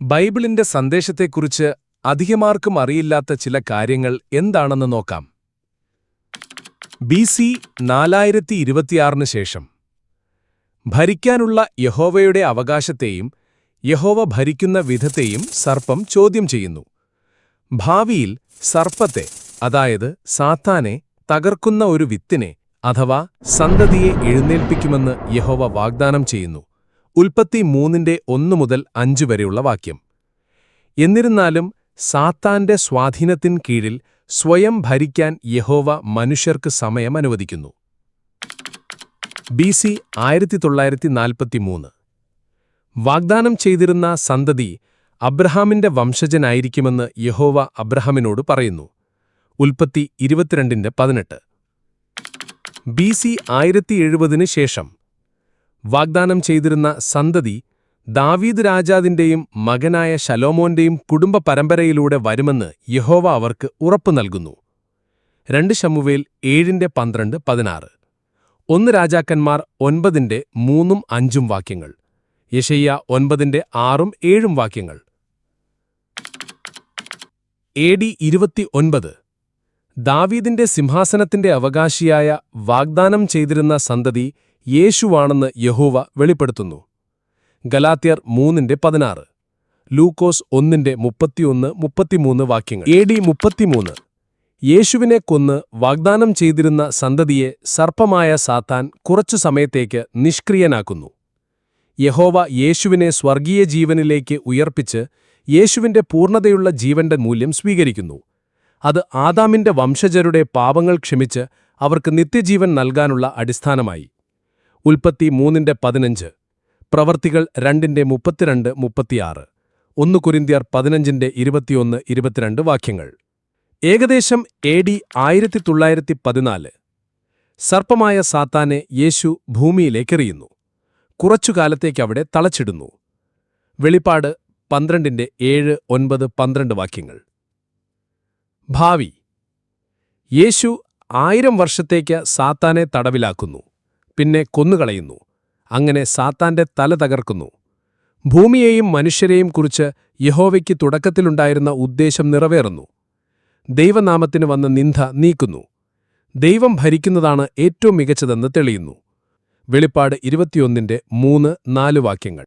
ബൈബിളിന്റെ സന്ദേശത്തെക്കുറിച്ച് അധികമാർക്കും അറിയില്ലാത്ത ചില കാര്യങ്ങൾ എന്താണെന്ന് നോക്കാം. ബി.സി. 4026 ശേഷം ഭരിക്കാനുള്ള യഹോവയുടെ അവകാശത്തെയും യഹോവ ഭരിക്കുന്ന വിധത്തെയും സർപ്പം ചോദ്യം ചെയ്യുന്നു. ഭാവിയിൽ സർപ്പത്തെ, അതായത് സാത്താനെ തകർക്കുന്ന ഒരു വിത്തിനെ അഥവാ സന്തതിയെ എഴുന്നേൽപ്പിക്കുമെന്ന് യഹോവ വാഗ്ദാനം ചെയ്യുന്നു. ഉൽപ്പത്തി 3:1 മുതൽ 5 വരെയുള്ള വാക്യം. എന്നിരുന്നാലും സാത്താന്റെ സ്വാധീനത്തിൻ കീഴിൽ സ്വയം ഭരിക്കാൻ യഹോവ മനുഷ്യർക്ക് സമയം അനുവദിക്കുന്നു. ബി.സി. 1943 വാഗ്ദാനം ചെയ്തിരുന്ന സന്തതി അബ്രഹാമിന്റെ വംശജനായിരിക്കുമെന്ന് യഹോവ അബ്രഹാമിനോട് പറയുന്നു. ഉൽപ്പത്തി 22:18 ബി.സി. 1070 ശേഷം വാഗ്ദാനം ചെയ്തിരുന്ന സന്തതി ദാവീദ് രാജാവിന്റെയും മകനായ ശലോമോന്റെയും കുടുംബ പരമ്പരയിലൂടെ വരുമെന്ന് യഹോവ അവർക്ക് ഉറപ്പു നൽകുന്നു. 2 ശമൂവേൽ 7:12-16, 1 രാജാക്കന്മാർ 9:3-5 വാക്യങ്ങൾ, യെശയ്യാ 9:6-7 വാക്യങ്ങൾ. എ.ഡി. 29 ദാവീദിന്റെ സിംഹാസനത്തിന്റെ അവകാശിയായ വാഗ്ദാനം ചെയ്തിരുന്ന സന്തതി യേശുവാണെന്ന് യഹോവ വെളിപ്പെടുത്തുന്നു. ഗലാത്യർ 3:16, ലൂക്കോസ് 1:31-33 വാക്യങ്ങൾ. എ.ഡി. 33 യേശുവിനെ കൊന്ന് വാഗ്ദാനം ചെയ്തിരുന്ന സന്തതിയെ സർപ്പമായ സാത്താൻ കുറച്ചു സമയത്തേക്ക് നിഷ്ക്രിയനാക്കുന്നു. യഹോവ യേശുവിനെ സ്വർഗീയ ജീവനിലേക്ക് ഉയർപ്പിച്ച് യേശുവിന്റെ പൂർണ്ണതയുള്ള ജീവന്റെ മൂല്യം സ്വീകരിക്കുന്നു. അത് ആദാമിന്റെ വംശജരുടെ പാപങ്ങൾ ക്ഷമിച്ച് അവർക്ക് നിത്യജീവൻ നൽകാനുള്ള അടിസ്ഥാനമായി. ഉൽപ്പത്തി 3:15, പ്രവർത്തികൾ 2:32-36, 1 കൊരിന്ത്യർ 15:21-22 വാക്യങ്ങൾ. ഏകദേശം എ.ഡി. 1914 സർപ്പമായ സാത്താനെ യേശു ഭൂമിയിലേക്കെറിയുന്നു. കുറച്ചുകാലത്തേക്കവിടെ തളച്ചിടുന്നു. വെളിപ്പാട് 12:7, 9, 12 വാക്യങ്ങൾ. ഭാവി യേശു 1000 വർഷത്തേക്ക് സാത്താനെ തടവിലാക്കുന്നു, പിന്നെ കൊന്നുകളയുന്നു. അങ്ങനെ സാത്താന്റെ തല തകർക്കുന്നു. ഭൂമിയെയും മനുഷ്യരെയും കുറിച്ച് യഹോവയ്ക്ക് തുടക്കത്തിലുണ്ടായിരുന്ന ഉദ്ദേശം നിറവേറുന്നു. ദൈവനാമത്തിന് വന്ന നിന്ദ നീക്കുന്നു. ദൈവം ഭരിക്കുന്നതാണ് ഏറ്റവും മികച്ചതെന്ന് തെളിയുന്നു. വെളിപ്പാട് 21:3-4 വാക്യങ്ങൾ.